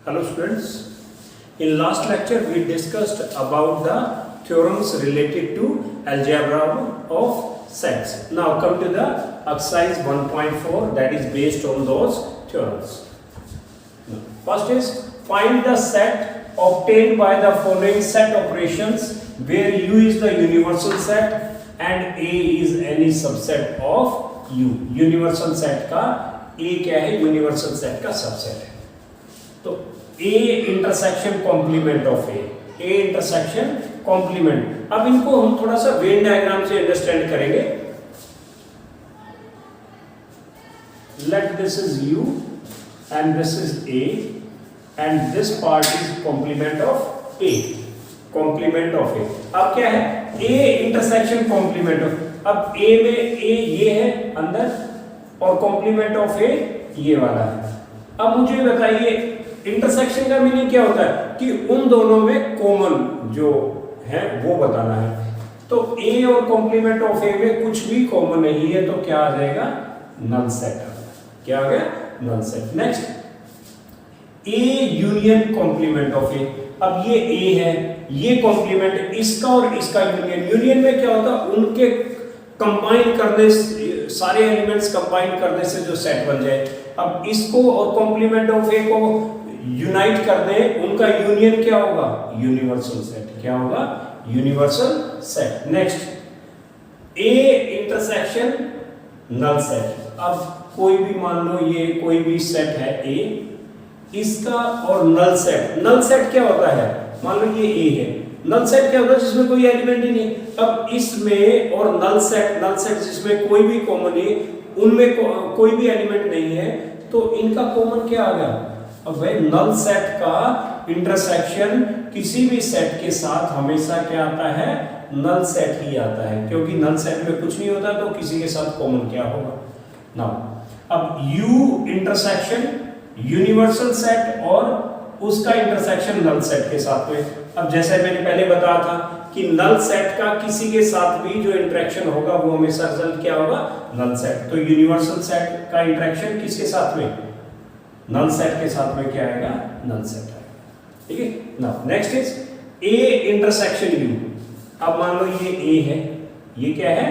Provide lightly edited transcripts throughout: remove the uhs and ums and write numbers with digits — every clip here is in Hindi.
Hello students, in last lecture we discussed about the theorems related to algebra of sets. Now come to the exercise 1.4 that is based on those theorems. First is find the set obtained by the following set operations where U is the universal set and A is any subset of U. Universal set का A क्या है? यूनिवर्सल सेट का सबसेट है. तो A intersection complement of A intersection complement. अब इनको हम थोड़ा सा वेन डायग्राम से अंडरस्टैंड करेंगे. Let this is U and this is A and this part is complement of A. Complement of A. अब क्या है? A intersection complement of. अब A में A ये है अंदर और कॉम्प्लीमेंट ऑफ A ये वाला है. अब मुझे बताइए इंटरसेक्शन का मीनिंग क्या होता है कि उन दोनों में कॉमन जो है वो बताना है. तो A और कॉम्प्लीमेंट ऑफ A में कुछ भी कॉमन नहीं है तो क्या आ जाएगा? Null set. क्या आ गया? Null set. Next A union complement of A. अब ये A है, ये कॉम्प्लीमेंट, इसका और इसका यूनियन. यूनियन में क्या होता है? उनके कंबाइन करने, सारे एलिमेंट्स कंबाइन करने से जो सेट बन जाए. अब इसको और कॉम्प्लीमेंट ऑफ A को यूनाइट कर दें, उनका यूनियन क्या होगा? Universal set. क्या होगा? Universal set. Next A intersection null set. अब कोई भी मान लो ये कोई भी सेट है A, इसका और नल सेट. नल सेट क्या होता है? मान लो ये A है. नल सेट क्या होता है? जिसमें कोई एलिमेंट ही नहीं. अब इसमें और नल सेट जिसमें कोई भी कॉमन है, उनमें कोई भी एलिमेंट नहीं है, तो इनका कॉमन क्या आ गया? अब भाई नल सेट का इंटरसेक्शन किसी भी सेट के साथ हमेशा क्या आता है? नल सेट ही आता है, क्योंकि नल सेट में कुछ नहीं होता तो किसी के साथ कॉमन क्या होगा? नाउ अब U इंटरसेक्शन यूनिवर्सल सेट और उसका इंटरसेक्शन नल सेट के साथ में. अब जैसे मैंने पहले बताया था कि नल सेट का किसी के साथ भी जो इंटरेक्शन होगा वो हमेशा रिजल्ट क्या होगा? Null set. तो यूनिवर्सल सेट का इंटरेक्शन किसके साथ में? नल सेट के साथ में क्या आएगा? नल सेट आएगा. ठीक है. Now next is A intersection U. अब मान लो ये A है, ये क्या है?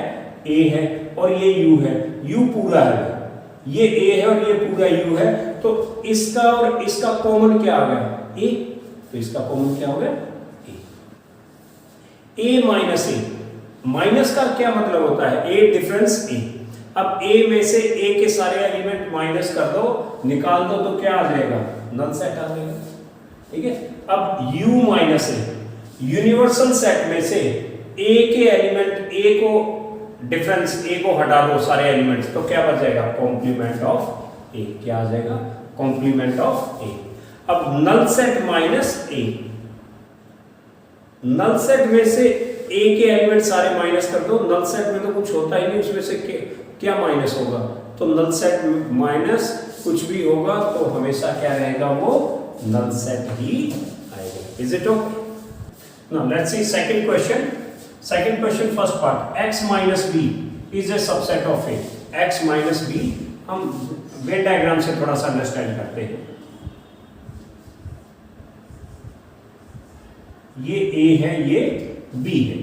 A है और ये U है. U पूरा है, ये A है और ये पूरा U है. तो इसका और इसका कॉमन क्या आ गया? A. तो इसका कॉमन क्या हो गया? A minus A. माइनस का क्या मतलब होता है? A difference A. अब A में से A के सारे एलिमेंट माइनस कर दो, निकाल दो, तो क्या आ जाएगा? नल सेट आ जाएगा. ठीक है. अब U minus A. Universal set में से A के एलिमेंट, A को डिफरेंस A को हटा दो सारे एलिमेंट्स, तो क्या बच जाएगा? Complement of A. क्या आ जाएगा? Complement of A. अब null set minus A. Null set में से A के एलिमेंट सारे माइनस कर दो. नल सेट में तो कुछ होता ही नहीं, उसमें से क्या माइनस होगा? तो नल सेट माइनस कुछ भी होगा तो हमेशा क्या रहेगा? वो नल सेट ही आएगा. Is it okay? Now let's see second question. Second question first part. x minus b is a subset of A. x minus b हम वेन डायग्राम से थोड़ा सा अंडरस्टैंड करते हैं. ये A है, ये B है.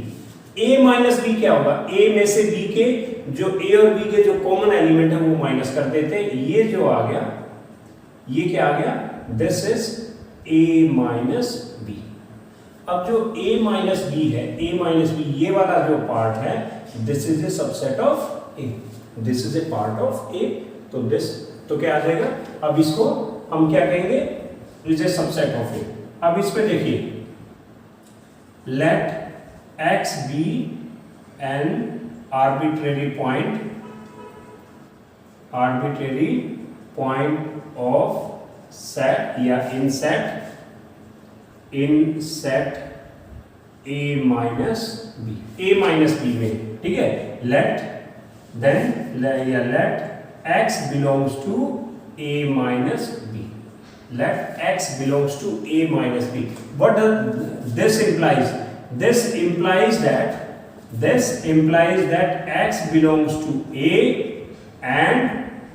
A माइनस B क्या होगा? A में से B के जो A और B के जो कॉमन एलिमेंट है वो माइनस कर देते हैं. ये जो आ गया, ये क्या आ गया? This is A minus B. अब जो A माइनस B है, A माइनस B ये वाला जो पार्ट है, this is a subset of A. This is A part of A. तो दिस तो क्या आ जाएगा? अब इसको हम क्या कहेंगे? Is a subset of A. अब इस पे देखिए, let x be an arbitrary point of set या in set A minus B. A minus B में, ठीक है. let x belongs to A minus B. Let x belongs to A minus B. What does this implies? This implies that x belongs to A and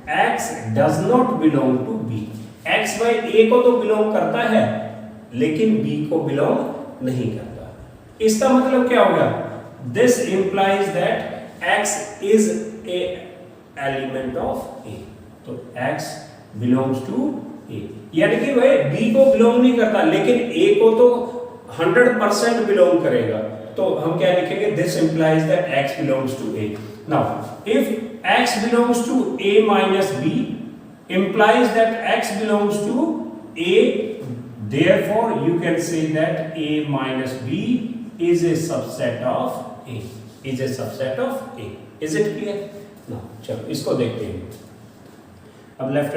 x does not belong to B. x by a को तो बिलोंग करता है लेकिन b को बिलोंग नहीं करता। इसका मतलब क्या होगा? This implies that x is A element of a। तो x बिलोंग्स टू a, यानी कि भाई b को बिलोंग नहीं करता लेकिन a को तो 100% बिलोंग करेगा। तो हम क्या लिखेंगे? This implies that x belongs to a। Now if x belongs to a minus b implies that x belongs to a, therefore you can say that a minus b is a subset of a, is a subset of a। is it clear? now चलो इसको देखते हैं। अब लेफ्ट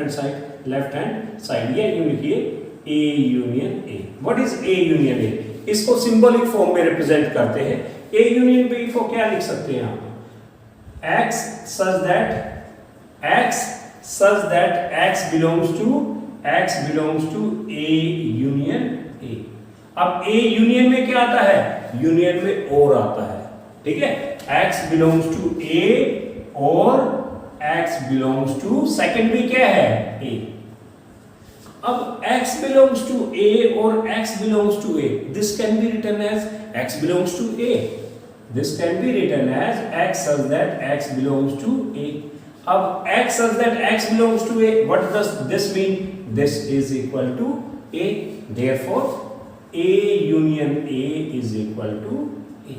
हैंड साइड ये यूं लिखिए a union a। What is a union a? इसको सिंबॉलिक फॉर्म में रिप्रेजेंट करते हैं। a यूनियन b को क्या लिख सकते हैं आप? x such that x belongs to a union a। अब a यूनियन में क्या आता है? यूनियन में और आता है, ठीक है? x belongs to a और x belongs to सेकंड भी क्या है? a। अब x belongs to a और x belongs to a, this can be written as x belongs to a। This can be written as x such that x belongs to a। अब x such that x belongs to a, what does this mean? This is equal to a, therefore a union a is equal to a।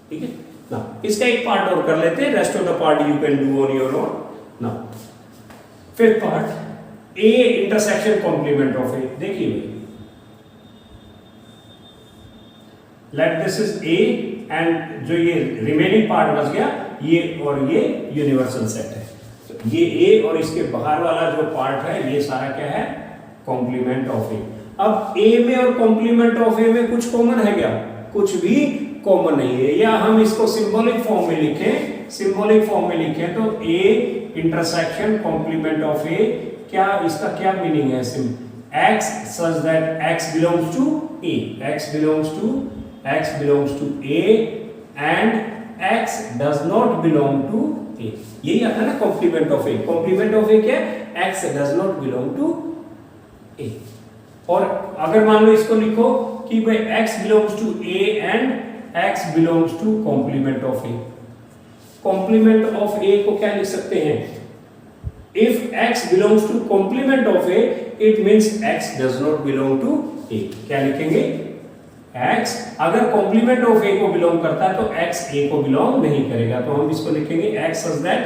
ठीक है ना? इसका एक पार्ट और कर लेते हैं, rest of the part you can do on your own. Now fifth part, a intersection complement of a। देखिए let this is a and जो ये रिमेनिंग पार्ट बच गया ये और ये यूनिवर्सल सेट है। तो ये a और इसके बाहर वाला जो पार्ट है ये सारा क्या है? Complement of a। अब a में और कॉम्प्लीमेंट ऑफ a में कुछ कॉमन है क्या? कुछ भी कॉमन नहीं है। या हम इसको सिंबॉलिक फॉर्म में लिखें तो a intersection complement of a, क्या इसका क्या मीनिंग है? x such that x belongs to a, x belongs to a and x does not belong to a। यही आता है ना complement of a। Complement of a क्या है? x does not belong to a। और अगर मान लो इसको लिखो कि भाई x belongs to a and x belongs to complement of a। complement of a को क्या लिख सकते हैं? if x belongs to complement of a, it means x does not belong to a। क्या लिखेंगे? x अगर कॉम्प्लीमेंट ऑफ a को बिलोंग करता है तो x a को बिलोंग नहीं करेगा। तो हम इसको लिखेंगे x such that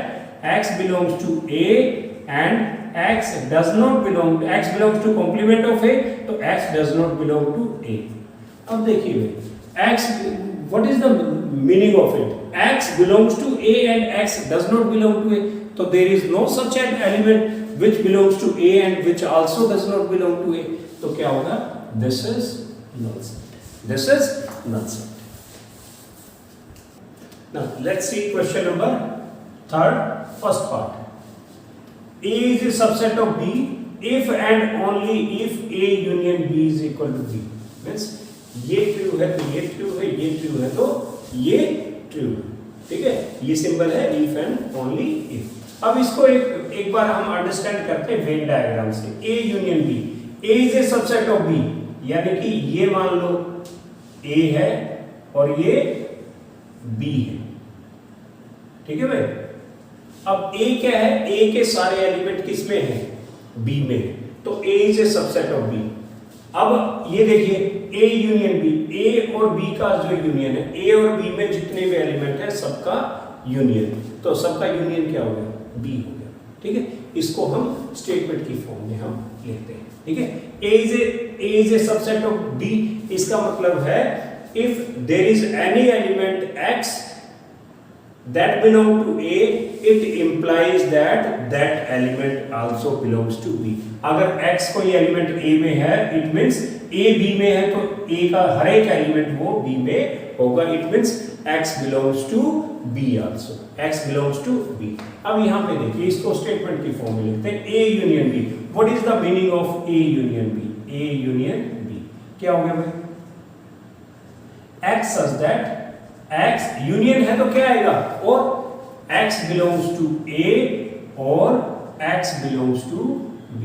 x belongs to a and x belongs to complement of a, तो x does not belong to a। अब देखिए x, what is the meaning of it? x belongs to a and x does not belong to a, तो there is no such an element which belongs to a and which also does not belong to a। तो क्या होगा? This is null set। This is null set। Now let's see question number third, first part। A is a subset of B if and only if A union B is equal to B। Means ये ट्रू है तो ये ट्रू है, ये ट्रू है तो ये ट्रू है, ठीक है? ये सिंबल है if and only if। अब इसको एक बार हम अंडरस्टैंड करते हैं वेन डायग्राम से। A union B, A is a subset of B, यानी कि ये मान लो A है और ये B है, ठीक है भाई? अब A क्या है? A के सारे एलिमेंट किस में है? B में है, तो A is a subset of B। अब ये देखिए A यूनियन B, A और B का जो यूनियन है, A और B में जितने भी एलिमेंट है सबका यूनियन, तो सबका यूनियन क्या हो गया? B हो गया, ठीक है? इसको हम स्टेटमेंट की फॉर्म में हम लिखते हैं, ठीक है? A is a subset of B, इसका मतलब है if there is any element X that belong to A, it implies that that element also belongs to B। अगर X कोई एलिमेंट A में है, it means A B में है तो A का हर एक एलिमेंट वो B में होगा। it means X belongs to B also, X belongs to B। अब यहाँ पे देखिए इसको स्टेटमेंट की फॉर्म में लिखते हैं A union B। What is the meaning of A union B? A union B क्या हो गया भाई? X such that X union है तो क्या आएगा? और X belongs to A और X belongs to B।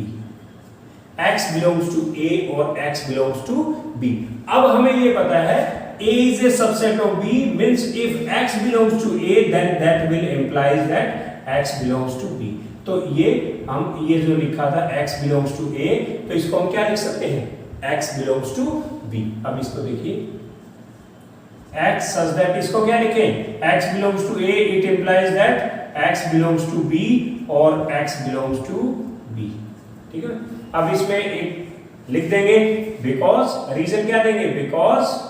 x belongs to a और x बिलोंग्स टू b। अब हमें ये पता है a is a subset of b means if x belongs to a then that will implies that x belongs to b। तो ये जो लिखा था x belongs to a, तो इसको हम क्या लिख सकते हैं, x belongs to b। अब इसको देखिए x such that, इसको क्या लिखें, x belongs to a, it implies that x belongs to b और x belongs to b। ठीक है, अब इसमें एक लिख देंगे बिकॉज, रीजन क्या देंगे, because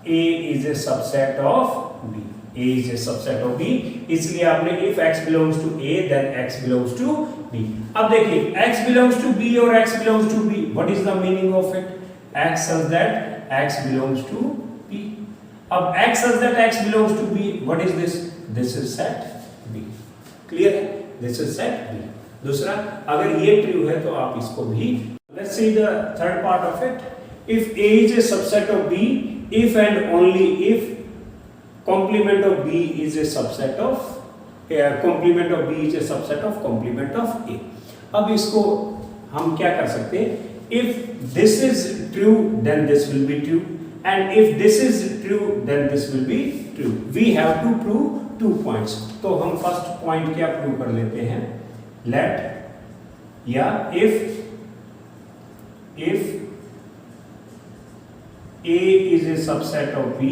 a is a subset of b, a is a subset of b, इसलिए आपने if x belongs to a then x belongs to b। अब देखिए x belongs to b और x belongs to b, what is the meaning of it, x such that x belongs to b। अब x such that x belongs to b, what is this, this is set b, clear है, this is set b। दूसरा, अगर ये ट्रू है तो आप इसको भी, let's see the third part of it, if a is a subset of b, if and only if complement of b is a subset of complement of b is a subset of complement of a। अब इसको हम क्या कर सकते हैं, if this is true then this will be true and if this is true then this will be true, we have to prove 2 points। तो हम फर्स्ट पॉइंट क्या प्रूव कर लेते हैं, let या if a is a subset of b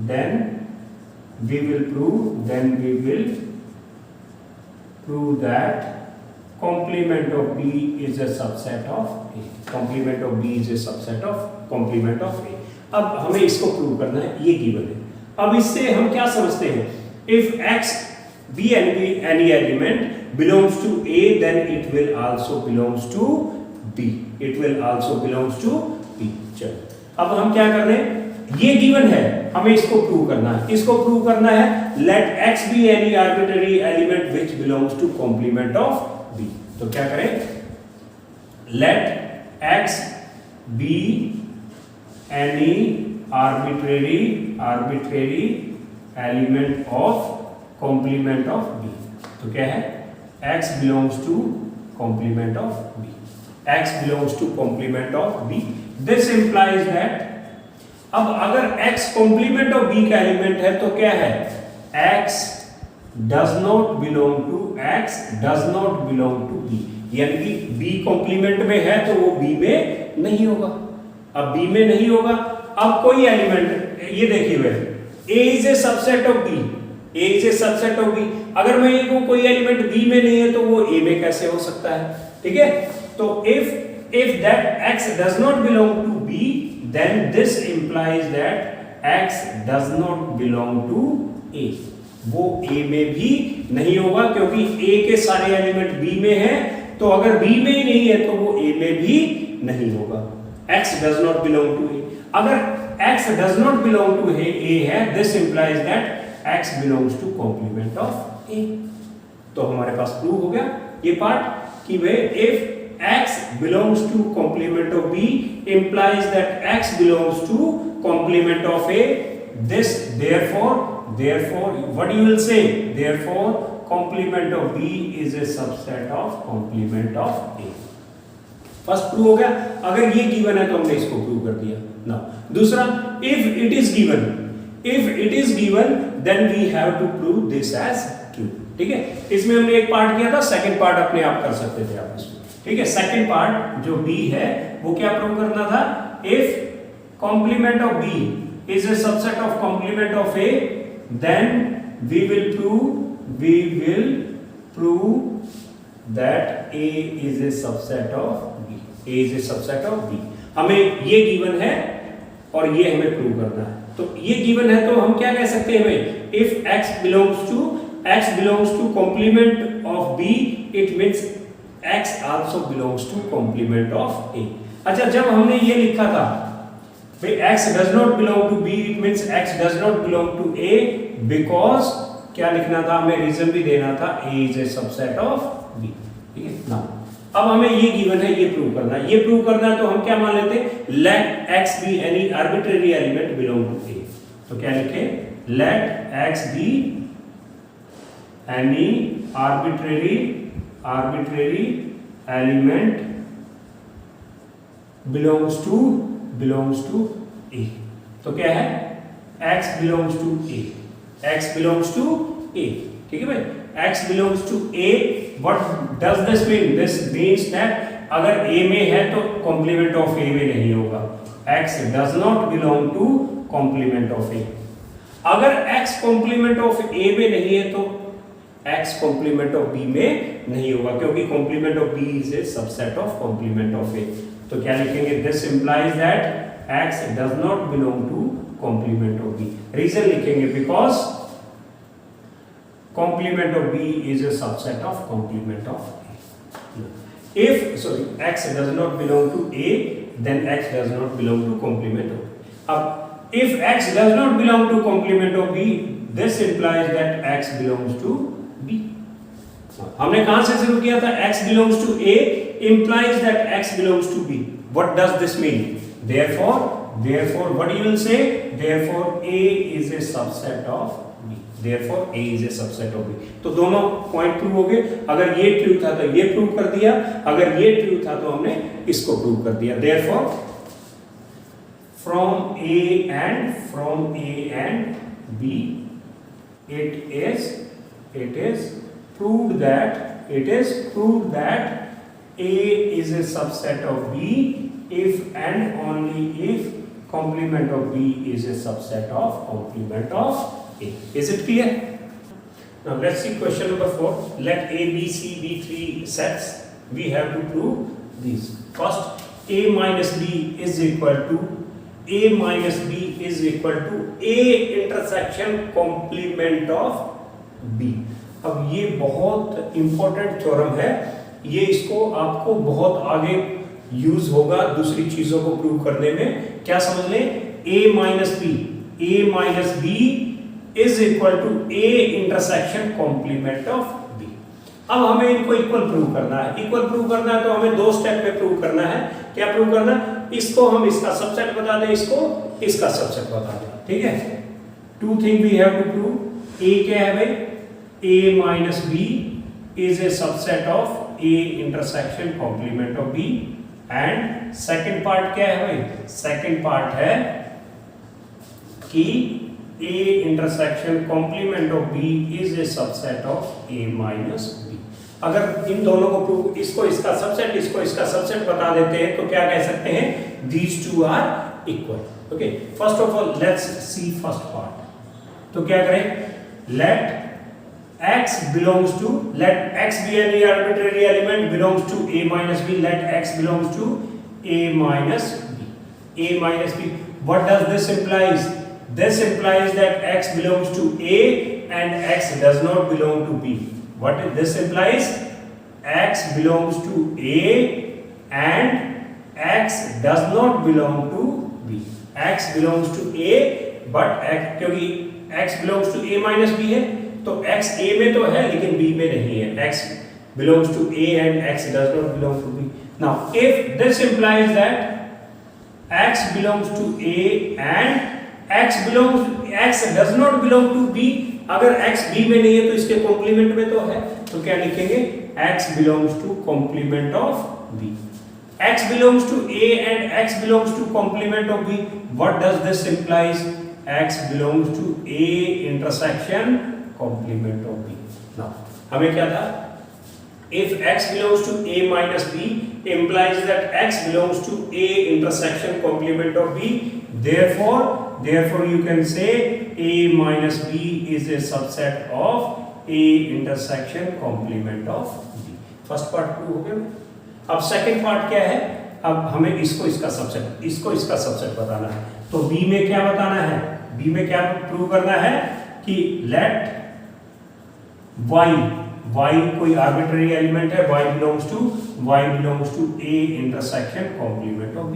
then we will prove that complement of b is a subset of a, complement of b is a subset of complement of a। अब हमें इसको प्रूव करना है, ये गिवन है। अब इससे हम क्या समझते हैं, if x be any element belongs to a then it will also belongs to b, it will also belongs to b। चलो अब हम क्या कर रहे हैं, ये गिवन है, हमें इसको प्रूव करना है। इसको प्रूव करना है, let x be any arbitrary element which belongs to complement of b। तो क्या करें, let x be any arbitrary element of complement of b। तो क्या है, x belongs to complement of b, x belongs to complement of b। This implies that, अब अगर x complement of b का एलिमेंट है तो क्या है, x does not belong to b, यानी कि b complement में है तो वो b में नहीं होगा। अब b में नहीं होगा, अब कोई एलिमेंट, ये देखिए a is a subset of b, a is a subset of b, अगर मैं ये को कोई एलिमेंट b में नहीं है तो वो a में कैसे हो सकता है, ठीक है। तो if that x does not belong to b then this implies that x does not belong to a, वो a में भी नहीं होगा क्योंकि a के सारे एलिमेंट b में हैं, तो अगर b में ही नहीं है तो वो a में भी नहीं होगा। x does not belong to a, अगर x does not belong to a है, this implies that x belongs to complement of a। तो हमारे पास प्रूव हो गया ये पार्ट कि वे if x belongs to complement of b implies that x belongs to complement of a, this therefore what you will say, therefore complement of b is a subset of complement of a। First prove हो गया, अगर ये गिवन है तो हमने इसको प्रूव कर दिया। नाउ दूसरा, if it is given then we have to prove this as true। ठीक है, इसमें हमने एक पार्ट किया था, सेकंड पार्ट अपने आप कर सकते थे आप इसमें, ठीक है। सेकंड पार्ट जो b है वो क्या प्रूव करना था, if complement of b is a subset of complement of a then we will prove that a is a subset of b, a is a subset of b। हमें ये गिवन है और ये हमें प्रूव करना है, तो ये गिवन है तो हम क्या कह सकते हैं हमें, if x belongs to complement of b it means x also belongs to complement of a। अच्छा, जब हमने ये लिखा था भाई x does not belong to b it means x does not belong to a because क्या लिखना था, हमें रीजन भी देना था, a is a subset of b। ठीक है ना, अब हमें ये गिवन है, ये प्रूव करना है, ये प्रूव करना है तो हम क्या मान लेते हैं, let x be any arbitrary element belong to a। तो क्या लिखे, let x be any arbitrary element belongs to A. तो क्या है, x belongs to A, x belongs to A, ठीक है भाई, x belongs to A. What does this mean? This means that अगर a में है तो कॉम्प्लीमेंट ऑफ a में नहीं होगा, x does not belong to complement of a। अगर x कॉम्प्लीमेंट ऑफ a में नहीं है तो x कॉम्प्लीमेंट ऑफ b में नहीं होगा, क्योंकि complement of b is a subset of complement of a। तो क्या लिखेंगे? This implies that x does not belong to complement of b। Reason लिखेंगे because complement of b is a subset of complement of a। If x does not belong to a, then x does not belong to complement of b. अब if x does not belong to complement of b, this implies that x belongs to b. हमने कहां से शुरू किया था? x belongs to a implies that x belongs to b. What does this mean? Therefore what you will say? Therefore a is a subset of b. Therefore a is a subset of b. तो दोनों पॉइंट प्रूव हो गए। अगर ये ट्रू था तो ये प्रूव कर दिया, अगर ये ट्रू था तो हमने इसको प्रूव कर दिया। Therefore from a and b it is proved that a is a subset of b if and only if complement of b is a subset of complement of a. Is it clear? Now let's see question number 4. Let a, b, c be three sets. We have to prove these. First, a minus b is equal to a intersection complement of b. अब ये बहुत इंपॉर्टेंट थ्योरम है, ये इसको आपको बहुत आगे यूज होगा दूसरी चीजों को प्रूव करने में। क्या समझ लें? a minus B is equal to a intersection complement of b। अब हमें इनको इक्वल प्रूव करना है, तो हमें दो स्टेप में प्रूव करना है। क्या प्रूव करना है? इसको हम इसका सबसेट बता दें, इसको इसका सबसेट बता दें, ठीक है। Two thing we have to prove. a क्या है भाई? a minus B is a subset of a intersection complement of b। And second part क्या है भाई? सेकंड पार्ट है कि a intersection complement of b is a subset of a minus b। अगर इन दोनों को प्रूव, इसको इसका सबसेट, इसको इसका सबसेट बता देते हैं तो क्या कह सकते हैं? These two are equal. Okay, first of all let's see first part. तो क्या करें? Let x belongs to, let x be any arbitrary element belongs to a minus b, let x belongs to a minus b. What does this implies? This implies that x belongs to a and x does not belong to b. What this implies? X belongs to a and x does not belong to b. X belongs to a but x, क्योंकि x belongs to a minus b है तो x a में तो है लेकिन b में नहीं है। x belongs to a and x does not belong to b. Now if this implies that x belongs to a and x does not belong to b, अगर x b में नहीं है तो इसके कॉम्प्लीमेंट में तो है, तो क्या लिखेंगे? x belongs to complement of b. x belongs to a and x belongs to complement of b. What does this implies? x belongs to a intersection complement of b. Now हमें क्या था? If x belongs to a minus b implies that x belongs to a intersection complement of b. Therefore you can say a minus b is a subset of a intersection complement of b. First part prove हो गया। अब सेकंड पार्ट क्या है? अब हमें इसको इसका सबसेट बताना है। तो b में क्या बताना है? b में क्या प्रूव करना है कि लेट y कोई आर्बिट्ररी एलिमेंट है, y belongs to a intersection complement of b।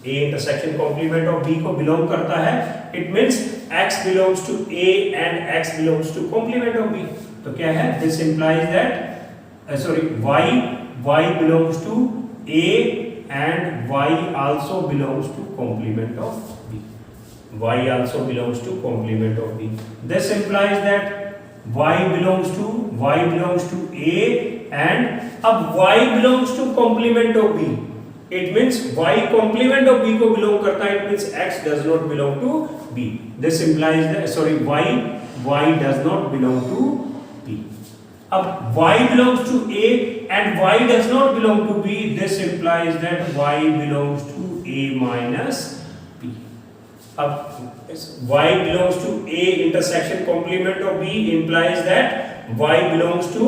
a intersection complement of b को बिलोंग करता है, it means x belongs to a and x belongs to complement of b। तो क्या है? This implies that y belongs to a and y also belongs to complement of b. Y also belongs to complement of b. This implies that y belongs to a and अब y belongs to complement of b, it means y complement of b को बिलोंग करता है, it means x does not belong to b. This implies that sorry y does not belong to b. अब y belongs to a and y does not belong to b, this implies that y belongs to a minus b. अब y belongs to a intersection complement of b implies that y belongs to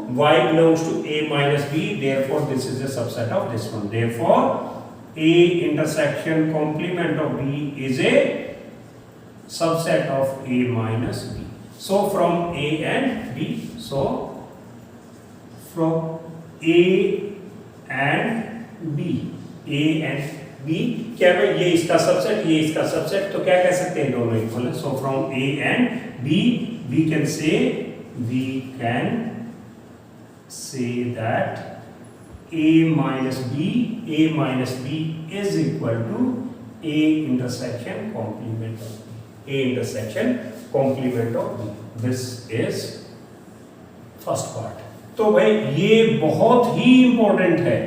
a minus b, therefore this is a subset of this one. Therefore a intersection complement of b is a subset of a minus b. So from a and b, so from a and b, क्या है, ये इसका सबसेट, ये इसका सबसेट, तो क्या कह सकते हैं, दोनों इक्वल है. So from a and b we can say that a minus b is equal to a intersection complement of b. A intersection complement of b. This is first part. तो भाई ये बहुत ही इंपॉर्टेंट है,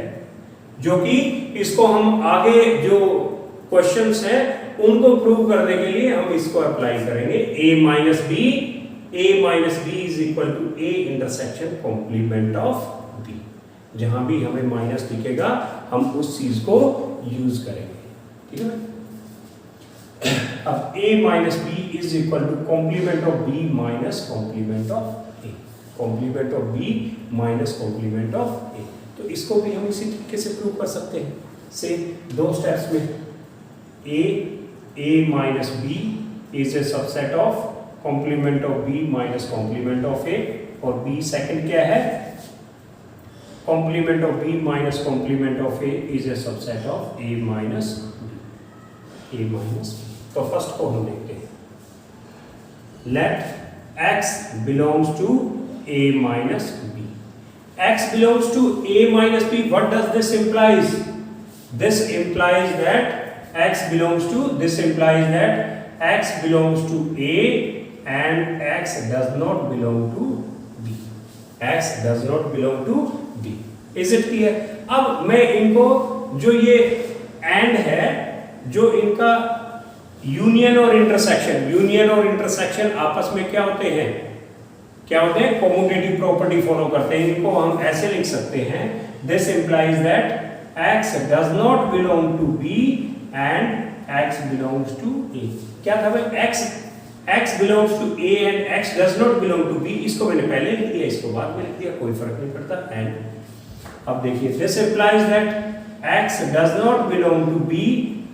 जो कि इसको हम आगे जो क्वेश्चंस हैं उनको प्रूव करने के लिए हम इसको अप्लाई करेंगे. a minus b is equal to a intersection complement of b. जहां भी हमें माइनस दिखेगा हम उस चीज को यूज करेंगे. ठीक है. अब a minus b is equal to complement of b minus complement of a. Complement of b minus complement of a. तो इसको भी हम इसी तरीके से प्रूव कर सकते हैं. से दो स्टेप्स में a minus b is a subset of complement of b minus complement of a, और b सेकंड क्या है, complement of b minus complement of a is a subset of a minus b. तो फर्स्ट को हम देखते हैं. Let x belongs to a minus b. X belongs to a minus b. What does this implies? This implies that x belongs to a and x does not belong to b. X does not belong to b. Is it clear? अब मैं इनको जो ये and है, जो इनका यूनियन और इंटरसेक्शन आपस में क्या होते हैं, कॉम्यूटेटिव प्रॉपर्टी फॉलो करते हैं. इनको हम ऐसे लिख सकते हैं, this implies that x does not belong to b and x belongs to a. क्या था भाई, x belongs to a and x does not belong to b. इसको मैंने पहले लिख दिया, इसको बाद में लिख दिया, कोई फर्क नहीं पड़ता. एंड अब देखिए, this implies that x does not belong to b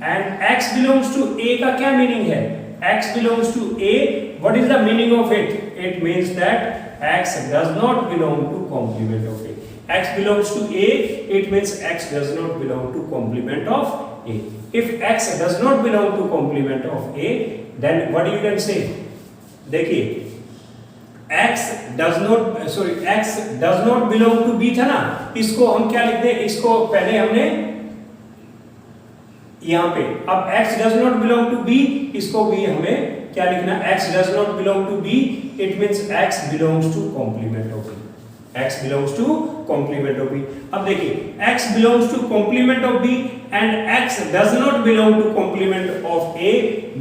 and x belongs to a का क्या मीनिंग है, x belongs to a, what is the meaning of it? It means that x does not belong to complement of a. X belongs to a, it means x does not belong to complement of a. If x does not belong to complement of a, then what you can say? देखिए, x does not belong to b था ना, इसको हम क्या लिखते हैं, इसको पहले हमने यहाँ पे, अब x does not belong to b, इसको भी हमें क्या लिखना, x does not belong to b, it means x belongs to complement of b. x belongs to complement of b. अब देखिए, x belongs to complement of b and x does not belong to complement of a.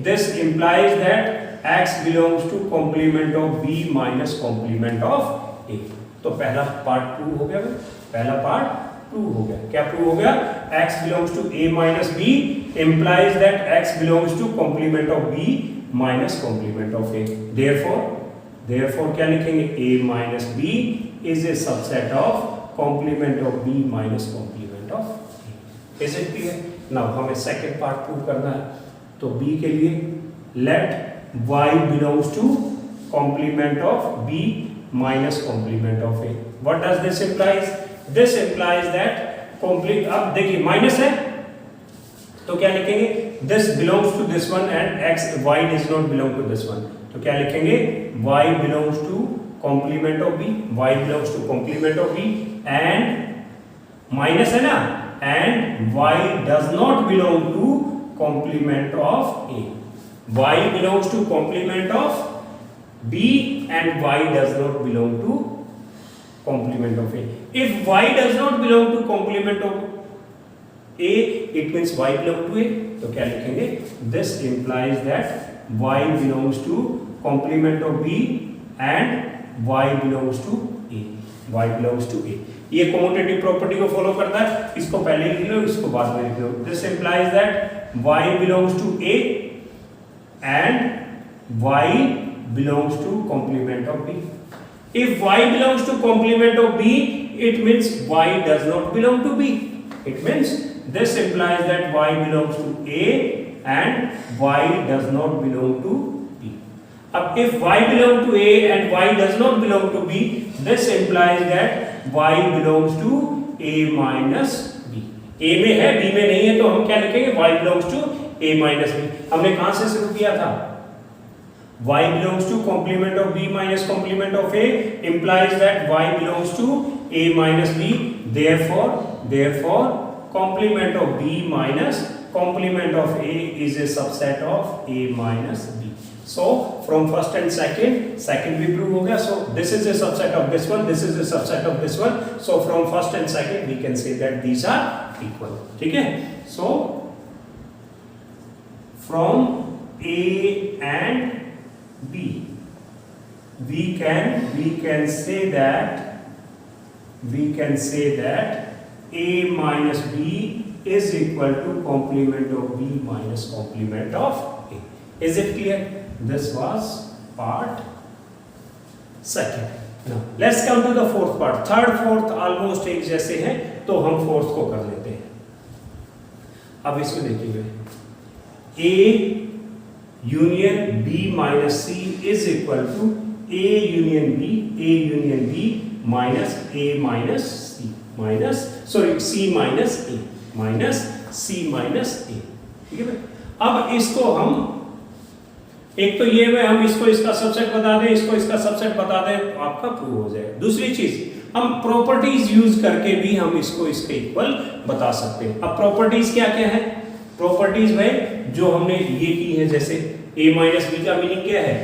This implies that x belongs to complement of b minus complement of a. तो पहला पार्ट प्रूव हो गया, पहला पार्ट प्रूव हो गया. क्या प्रूव हो गया, x belongs to a minus b implies that x belongs to complement of b minus complement of a. Therefore क्या लिखेंगे, a minus b is a subset of complement of b minus complement of a. Is it clear? Now हमें सेकंड पार्ट प्रूव करना है. तो b के लिए let y belongs to complement of b minus complement of a. What does this implies? This implies that complete, अब देखिए माइनस है तो क्या लिखेंगे, this belongs to this one and y does not belong to this one. तो क्या लिखेंगे, y belongs to complement of b, y belongs to complement of b and minus है ना, and y does not belong to complement of a. y belongs to complement of b and y does not belong to complement of a. If y does not belong to complement of A, it means y belong to A, तो क्या लिखेंगे? This implies that y belongs to complement of B and y belongs to A. Y belongs to A. ये कम्यूटेटिव प्रॉपर्टी को फॉलो करता है, इसको पहले लिख लो, इसको बाद में लिख लो. This implies that y belongs to A and y belongs to complement of B. If y belongs to complement of B, it means y does not belong to B. It means this implies that y belongs to A and y does not belong to B. अब if y belong to A and y does not belong to B, this implies that y belongs to A minus B. A में है, B में नहीं है, तो हम क्या लिखेंगे? Y belongs to A minus B. हमने कहाँ से शुरू किया था? Y belongs to complement of B minus complement of A implies that y belongs to A minus B. Therefore, complement of B minus complement of A is a subset of A minus B. So from first and second भी prove हो गया. So this is a subset of this one, this is a subset of this one. So from first and second we can say that these are equal. ठीक है? So from A and B, we can say that A minus B is equal to complement of B minus complement of A. Is it clear? This was part second. Now let's come to the fourth part. Third, fourth almost एक जैसे हैं, तो हम fourth को कर लेते हैं. अब इसको देखिए, A union B minus C is equal to A union B minus A minus C minus C minus A minus C minus A. ठीक है भाई? अब इसको हम एक तो ये में हम इसको इसका सबसेट बता दें, इसको इसका सबसेट बता दें, तो आपका प्रूव हो जाए. दूसरी चीज हम प्रॉपर्टीज यूज करके भी हम इसको इसके इक्वल बता सकते हैं. अब प्रॉपर्टीज क्या क्या है? प्रॉपर्टीज भाई जो हमने ये की है, जैसे A माइनस बी का मीनिंग क्या है?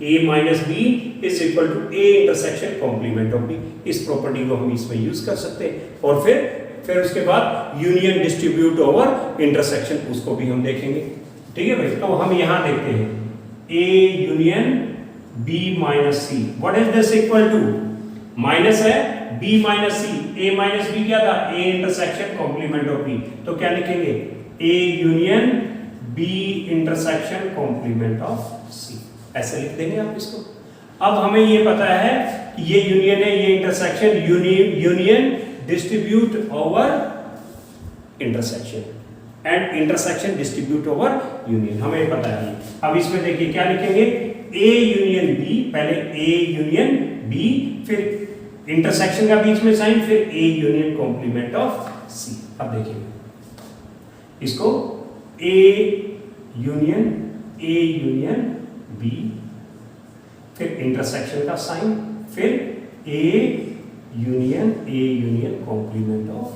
A minus B is equal to A intersection complement of B. इस प्रॉपर्टी को हम इसमें यूज कर सकते हैं. और फिर उसके बाद यूनियन डिस्ट्रीब्यूट ओवर इंटरसेक्शन, उसको भी हम देखेंगे. ठीक है भाई? तो हम यहां देखते हैं A union B minus C. What is this equal to? Minus है B minus C. A minus B क्या था? A intersection complement of B. तो क्या लिखेंगे? A union B intersection complement of C. ऐसे लिख देंगे आप इसको. अब हमें ये पता है कि ये यूनियन है, ये intersection. Union distribute over intersection and intersection distribute over union, हमें पता है. अब इसमें देखिए क्या लिखेंगे? A यूनियन B, पहले A यूनियन B, फिर इंटरसेक्शन का बीच में साइन, फिर A union complement of C. अब देखिए इसको A यूनियन B, फिर इंटरसेक्शन का साइन, फिर A union complement of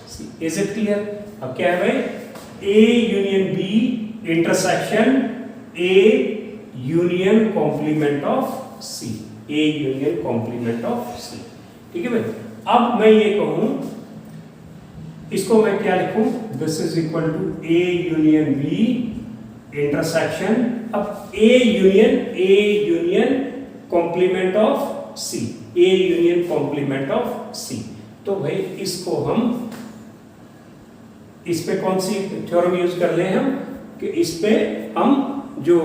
C. Is it clear? अब क्या है भाई? A union B intersection A union complement of C. A union complement of C. ठीक है भाई? अब मैं ये कहूं, इसको मैं क्या लिखूं? This is equal to A union B intersection. अब A union complement of C. A union complement of C. तो भाई इसको हम इस पे कौन सी थ्योरम यूज कर ले हम कि इस पे हम जो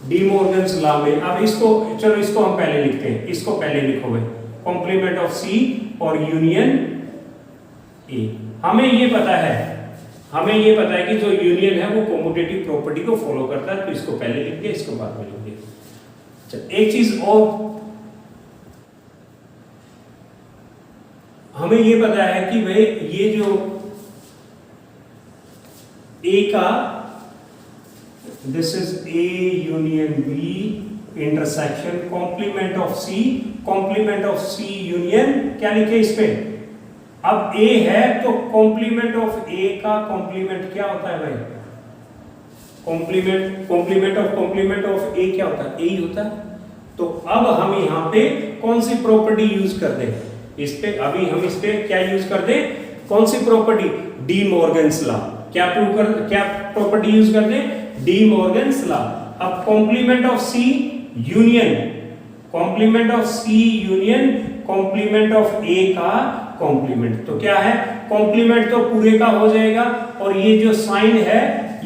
डी मॉर्गन्स लॉ में, अब इसको चलो इसको हम पहले लिखते हैं. इसको पहले लिखो भाई, कॉम्प्लीमेंट ऑफ C और यूनियन A. हमें ये पता है कि जो यूनियन है वो कम्यूटेटिव प्रॉपर्टी को फॉलो करता है, तो इसको पहले लिख दिया, इसको बाद में लिख दिया. चल एक चीज और हमें ये पता है कि भाई ये जो A का this is A union B intersection complement of C union क्या लिखे इस पे? अब A है तो कॉम्प्लीमेंट ऑफ A का कॉम्प्लीमेंट क्या होता है भाई? कॉम्प्लीमेंट ऑफ A क्या होता है? A ही होता है. तो अब हम यहाँ पे कौन सी प्रॉपर्टी यूज कर दें? इस पे अभी हम इस पे क्या यूज कर दें? कौन सी प्रॉपर्टी, डी मॉर्गन्स लॉ। क्या प्रॉपर्टी यूज करते हैं, डी मॉर्गन्स लॉ। अब complement of C union, complement of C union complement of A का कॉम्प्लीमेंट, तो क्या है, कॉम्प्लीमेंट तो पूरे का हो जाएगा और ये जो साइन है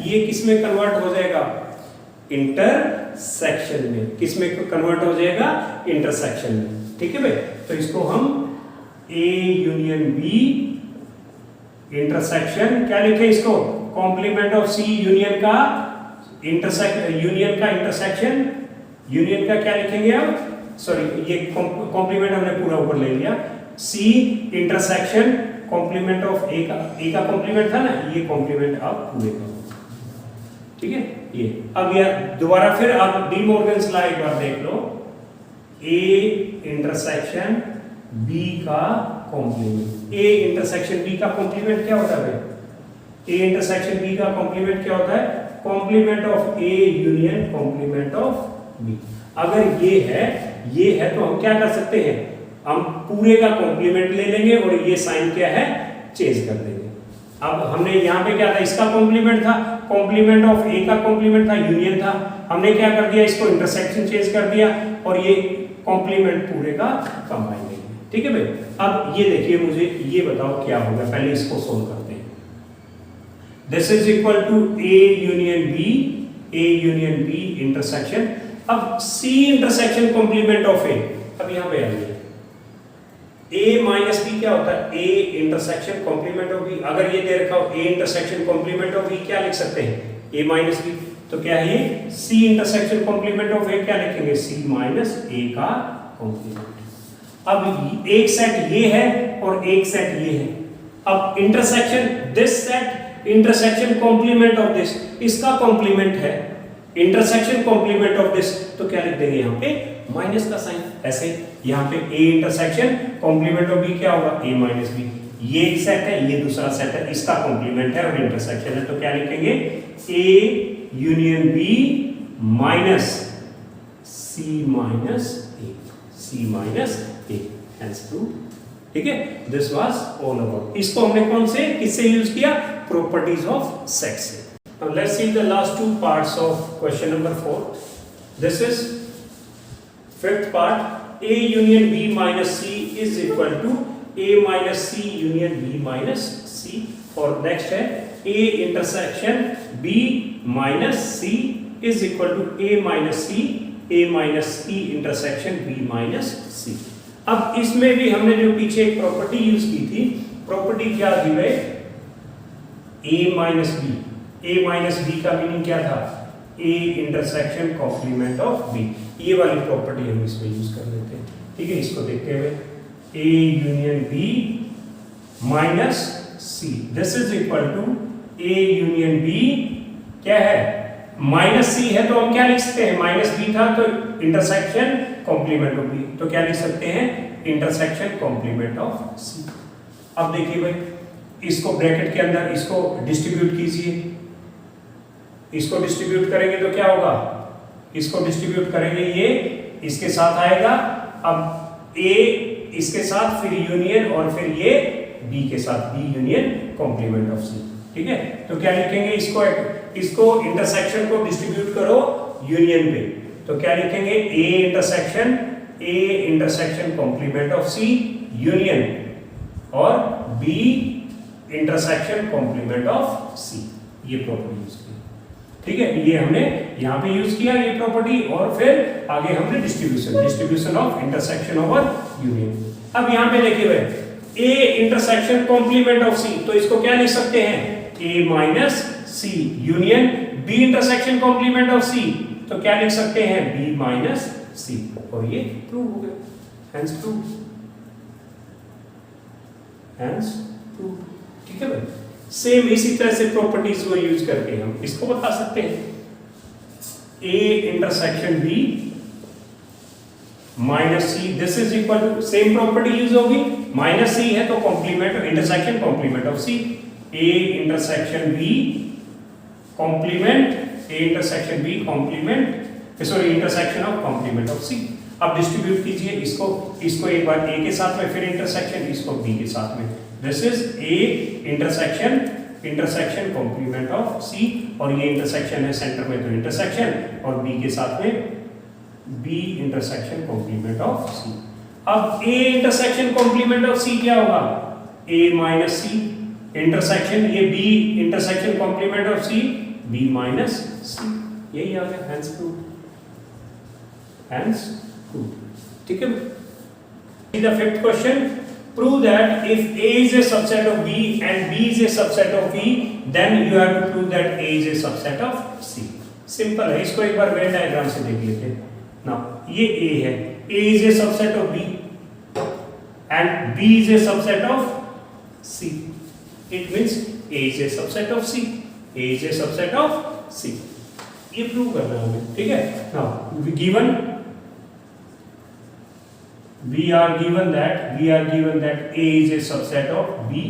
ये किस में कन्वर्ट हो जाएगा, इंटरसेक्शन में। किस में कन्वर्ट हो जाएगा, इंटरसेक्शन में। ठीक है भाई, तो इसको हम ए यूनियन बी इंटरसेक्शन क्या लिखे, इसको कॉम्प्लीमेंट ऑफ सी यूनियन का इंटरसेक्शन, यूनियन का क्या लिखेंगे आप, सॉरी ये कॉम्प्लीमेंट हमने पूरा ऊपर ले लिया, सी इंटरसेक्शन कॉम्प्लीमेंट ऑफ ए का कॉम्प्लीमेंट था ना, ये कॉम्प्लीमेंट आप पूरे का। ठीक है, ये अब यार दोबारा फिर आप डी मॉर्गन्स लॉ एक बार देख लो, ए इंटरसेक्शन बी का कॉम्प्लीमेंट, ए इंटरसेक्शन बी का कॉम्प्लीमेंट क्या होता है, ए इंटरसेक्शन बी का कॉम्प्लीमेंट क्या होता है, complement of A union complement of B. अगर ये है तो हम क्या कर सकते हैं, हम पूरे का कॉम्प्लीमेंट ले लेंगे और ये साइन क्या है, चेंज कर देंगे। अब हमने यहाँ पे क्या था, इसका कॉम्प्लीमेंट था, कॉम्प्लीमेंट ऑफ ए का कॉम्प्लीमेंट था, यूनियन था, हमने क्या कर दिया, इसको इंटरसेक्शन चेंज कर दिया और ये कॉम्प्लीमेंट पूरे का कंबाइन लेंगे। ठीक है भाई, अब ये देखिए, मुझे ये बताओ क्या होगा, पहले इसको सोल्व करते हैं। This is equal to A union B intersection, अब C intersection complement of A, अब यहां पे आइए, ए माइनस बी क्या होता है, A intersection complement of B. अगर ये दे रखा हो A intersection complement of B, क्या लिख सकते हैं, ए माइनस बी, तो क्या है ये सी इंटरसेक्शन कॉम्प्लीमेंट ऑफ ए, क्या लिखेंगे, सी माइनस ए का कॉम्प्लीमेंट। अब एक सेट ये है और एक सेट ये है, अब intersection this set intersection complement of this, इसका कॉम्प्लीमेंट है इंटरसेक्शन कॉम्प्लीमेंट ऑफ दिस, तो क्या लिख देंगे यहाँ पे माइनस का साइन। ऐसे यहाँ पे A intersection complement of B क्या होगा, ए माइनस बी, ये एक सेट है, ये दूसरा सेट है, इसका कॉम्प्लीमेंट है और इंटरसेक्शन है, तो क्या लिखेंगे, A union B minus C minus A, C minus A, hence prove. ठीक है, दिस वाज ऑल अबाउट। इसको हमने कौन से किससे यूज किया, प्रॉपर्टीज ऑफ सेट से। Now let's see the last two parts of question number 4. This is fifth part. A union B minus C is equal to A minus C union B minus C. और next है A intersection B minus C is equal to A minus C intersection B minus C. अब इसमें भी हमने जो पीछे एक प्रॉपर्टी यूज की थी, प्रॉपर्टी क्या दी है, A minus B, A minus B का मीनिंग क्या था, A intersection complement of B, ये वाली प्रॉपर्टी हम इसमें यूज कर लेते हैं। ठीक है, इसको देखते हुए A union B minus C, this is equal to A union B क्या है, माइनस C है, तो हम क्या लिख सकते हैं, माइनस B था तो इंटरसेक्शन कॉम्प्लीमेंट ऑफ B, तो क्या लिख सकते हैं, इंटरसेक्शन कॉम्प्लीमेंट ऑफ C। अब देखिए भाई, इसको ब्रैकेट के अंदर इसको डिस्ट्रीब्यूट कीजिए, इसको डिस्ट्रीब्यूट करेंगे तो क्या होगा, इसको डिस्ट्रीब्यूट करेंगे, ये इसके साथ आएगा, अब A इसके साथ, फिर यूनियन और फिर ये B के साथ, B union complement of C। ठीक है, तो क्या लिखेंगे, इसको इंटरसेक्शन को डिस्ट्रीब्यूट करो यूनियन पे, तो क्या लिखेंगे, A intersection complement of C union और B intersection complement of C, ये प्रॉपर्टी यूज की। ठीक है, ये हमने यहाँ पे यूज किया ये प्रॉपर्टी, और फिर आगे हमने distribution of intersection over union. अब यहाँ पे देखिए भाई, A intersection complement of C, तो इसको क्या लिख सकते हैं, A minus C union B intersection complement of C, तो क्या लिख सकते हैं, B माइनस C, और ये प्रूव हो गया, हेंस प्रूव, हेंस प्रूव। ठीक है भाई, सेम इसी तरह से प्रॉपर्टीज को यूज करके हम इसको बता सकते हैं, A intersection B minus C, this is equal to, same property use होगी, माइनस C है तो complement intersection complement of C, A intersection B complement, A intersection B complement, sorry intersection of complement of C। अब डिस्ट्रीब्यूट कीजिए इसको एक बार A के साथ में, फिर इंटरसेक्शन, इसको B के साथ में, this is A intersection complement of C, और ये इंटरसेक्शन है सेंटर में तो इंटरसेक्शन, और बी के साथ में B intersection complement of C. अब A intersection complement of C क्या होगा, ए माइनस सी इंटरसेक्शन, ये B intersection complement of C, B minus C, यही आ गया, हेंस प्रूव्ड, हेंस प्रूव्ड। ठीक है, the fifth question, prove that if A is a subset of B and B is a subset of E, then you have to prove that A is a subset of C। Simple है, इसको एक बार वेन डायग्राम से देख लेते हैं ना। ये A है, A is a subset of B and B is a subset of C, it means A is a subset of C, A is a subset of C, ये प्रूव करना है हमें। ठीक है, now given we are given that A is a subset of B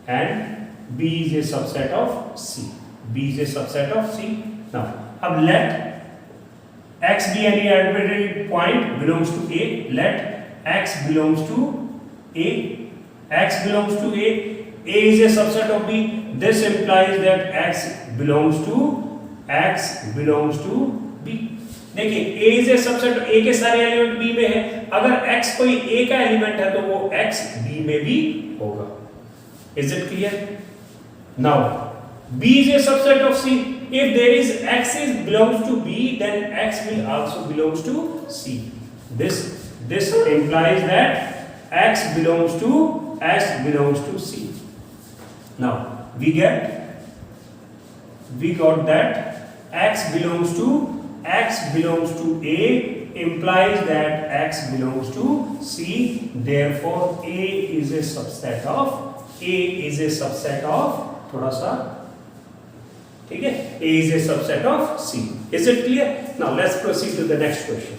and B is a subset of C, B is a subset of C। now अब let x be any arbitrary point belongs to A, let x belongs to A, x belongs to A is a subset of B, this implies that x belongs to B। देखिए A is a subset, A के सारे एलिमेंट B में है, अगर X कोई A का एलिमेंट है तो वो X B में भी होगा। Is it clear? Now B is a subset of C, if there is X is belongs to B then X will also belongs to C, this implies that X belongs to C। now we got that X belongs to A implies that X belongs to C, therefore A is a subset of थोड़ा सा, ठीक है, A is a subset of C। Is it clear? Now let's proceed to the next question।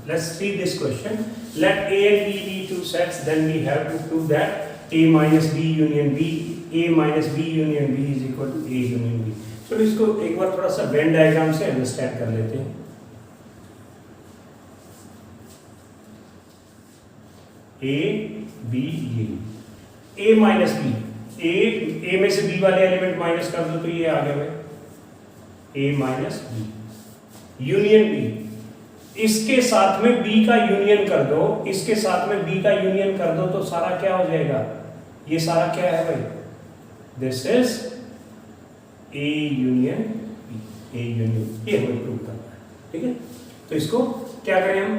Let's see this question, let A and B be two sets, then we have to prove that A minus B union B, A minus B union B is equal to A union B। चलो इसको एक बार थोड़ा सा वेन डायग्राम से अंडरस्टैंड कर लेते हैं। ए बी, ये ए माइनस बी, ए में से बी वाले एलिमेंट माइनस कर दो तो ये आ गया भाई ए माइनस बी यूनियन बी, इसके साथ में बी का यूनियन कर दो, इसके साथ में बी का यूनियन कर दो तो सारा क्या हो जाएगा, ये सारा क्या है भाई, this is A union B, A union, ये हमें प्रूव करना है। ठीक है, तो इसको क्या करें हम,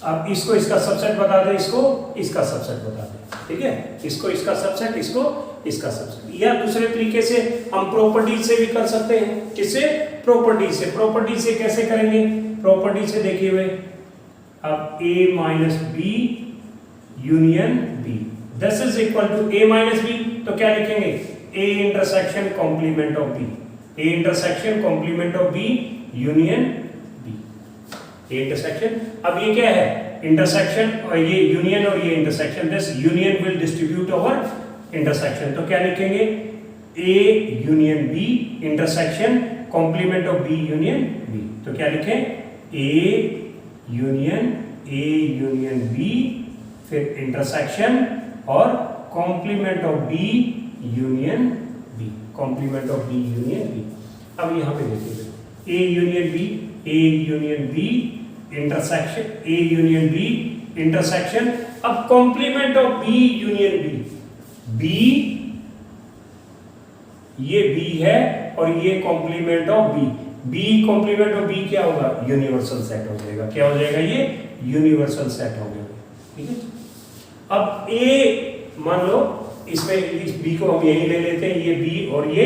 अब इसको इसका सबसेट बता दें, इसको इसका सबसेट बता दें। ठीक है, इसको इसका सबसेट, इसको इसका सबसेट, या दूसरे तरीके से हम प्रॉपर्टी से भी कर सकते हैं। किससे? प्रॉपर्टी से। प्रॉपर्टी से कैसे करेंगे, प्रॉपर्टी से देखिए भाई, अब A minus B union B, this is equal to A minus B, तो क्या लिखेंगे, A intersection complement of B, A intersection complement of B union B, A intersection। अब ये क्या है, इंटरसेक्शन, और ये यूनियन और ये intersection, this union will distribute over intersection, तो क्या लिखेंगे, A union B intersection complement of B union B, तो क्या लिखें, A यूनियन B, फिर इंटरसेक्शन और complement of B union B, complement of B union B। अब यहाँ पे देखिए A union B intersection, A union B intersection, अब complement of B union B, ये B है और ये complement of B complement of B क्या होगा, यूनिवर्सल सेट हो जाएगा। क्या हो जाएगा, ये यूनिवर्सल सेट हो गया। ठीक है, अब A मान लो, इसमें इस B को हम यही ले लेते हैं, ये B और ये,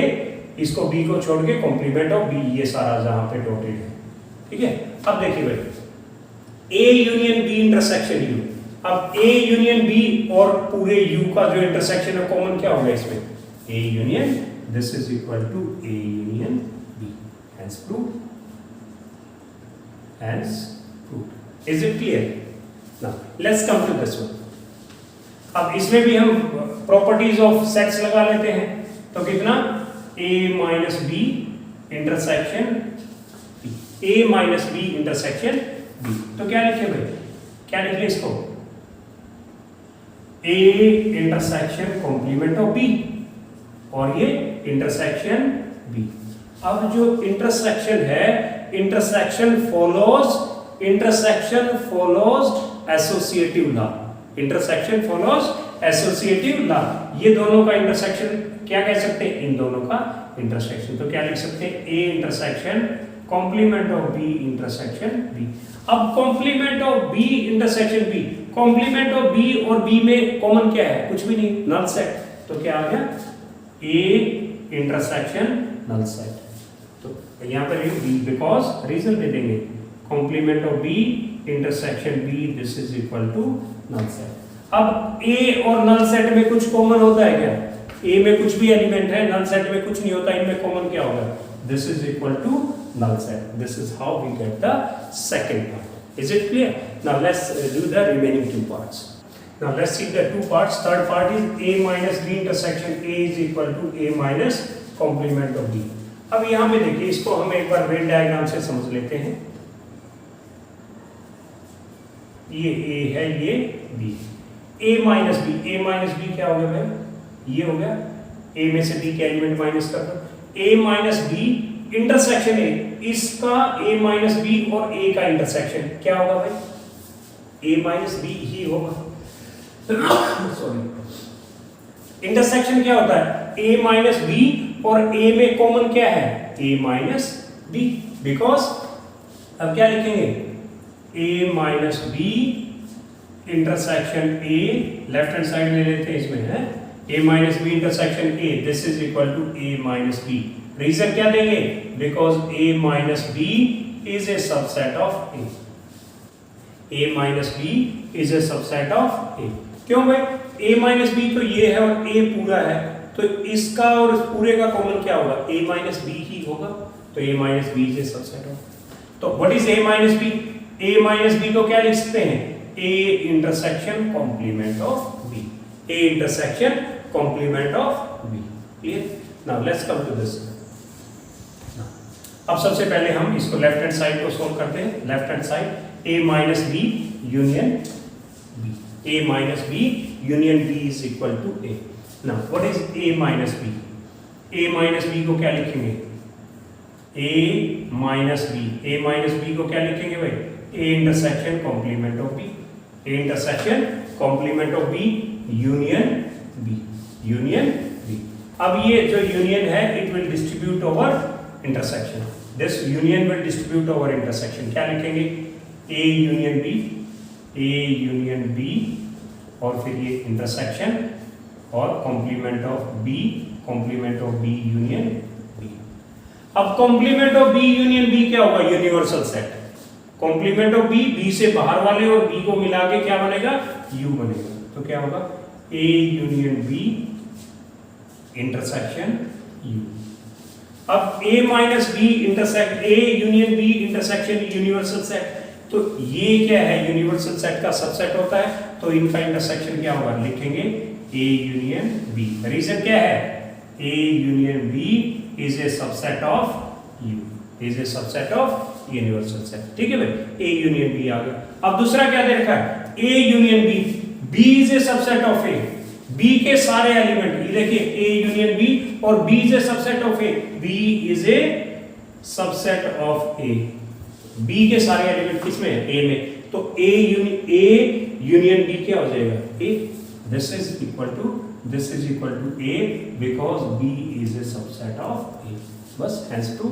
इसको B को छोड़ के कॉम्प्लीमेंट ऑफ B, ये सारा जहां पे डॉटेड है। ठीक है, अब देखिए भाई A union B intersection U, अब A यूनियन B और पूरे U का जो इंटरसेक्शन है कॉमन क्या होगा इसमें, A union, this is equal to A union B, hence proved, is it clear? Now let's come to this one. अब इसमें भी हम प्रॉपर्टीज ऑफ सेट्स लगा लेते हैं, तो कितना, A minus B intersection B, A minus B intersection B, तो क्या लिखे भाई, क्या लिखे इसको, A intersection complement of B और ये इंटरसेक्शन B। अब जो इंटरसेक्शन है, intersection follows associative law, intersection follows associative law. ये दोनों का इंटरसेक्शन क्या कह सकते हैं, इन दोनों का इंटरसेक्शन। तो क्या लिख सकते हैं, A intersection complement of B intersection B। अब complement of B intersection B, complement of B और B में कॉमन क्या है, कुछ भी नहीं, नल सेट। तो क्या आ गया, A इंटरसेक्शन नल सेट। तो यहाँ पर B, बिकॉज रीजन दे देंगे, complement of B intersection B, this is equal to null set. अब A और नल सेट में कुछ कॉमन होता है क्या, A में कुछ भी एलिमेंट है, नल सेट में कुछ नहीं होता, इनमें कॉमन क्या होगा, this is equal to null set. This is how we get the second part. Is it clear? Now let's do the remaining two parts. Now let's see the two parts. Third part is A minus B intersection A is equal to A minus complement of B. अब यहाँ पे देखिए, इसको हम एक बार वेन डायग्राम से समझ लेते हैं। ये A है, ये B। A minus B क्या हो गया भाई, ये हो गया। A में से B के एलिमेंट माइनस कर दो, A minus B intersection A, इसका A माइनस B और A का इंटरसेक्शन क्या होगा भाई, A माइनस B ही होगा। सॉरी, इंटरसेक्शन क्या होता है, A माइनस B और A में कॉमन क्या है, A माइनस B। बिकॉज अब क्या लिखेंगे, A minus B intersection A, left hand side ले लेते हैं, इसमें है A minus B intersection A, this is equal to A minus B। Reason क्या देंगे, because A minus B is a subset of A, A minus B is a subset of A। क्यों भाई, A माइनस B तो ये है और A पूरा है, तो इसका और इस पूरे का कॉमन क्या होगा, A माइनस B ही होगा, तो A minus B is a subset of. तो what is A minus B, A minus B को क्या लिख सकते हैं, A intersection complement of B, A intersection complement of B। Clear? Now let's come to this. अब सबसे पहले हम इसको लेफ्ट हैंड साइड को सोल्व करते हैं। Left hand side A minus B union B, A minus B union B is equal to A। Now what is A minus B, A minus B को क्या लिखेंगे, A माइनस B को क्या लिखेंगे भाई, A intersection complement of B, A intersection complement of B union B। अब ये जो यूनियन है, it will distribute over intersection, this union will distribute over intersection. क्या लिखेंगे, A यूनियन B और फिर ये इंटरसेक्शन और complement of B union B। अब complement of B union B क्या होगा, universal set. Complement of B से बाहर वाले और B को मिला के क्या बनेगा, U बनेगा। तो क्या होगा, A union B intersection U। अब A minus B intersect A union B intersection universal set, तो ये क्या है, यूनिवर्सल सेट का सबसेट होता है, तो इनका इंटरसेक्शन क्या होगा, लिखेंगे A यूनियन B। रीजन क्या है, A union B is a subset of U, is a subset of universal set. ठीक है भाई, A यूनियन B आ गया। अब दूसरा क्या दे रखा है, A union B is a subset of A, B के सारे एलिमेंट, ये देखिए A यूनियन B और B is a subset of A, B is a subset of A, B के सारे एलिमेंट किसमें है, A में, तो A यूनियन B क्या हो जाएगा, A, this is equal to A because B is a subset of A। बस hence two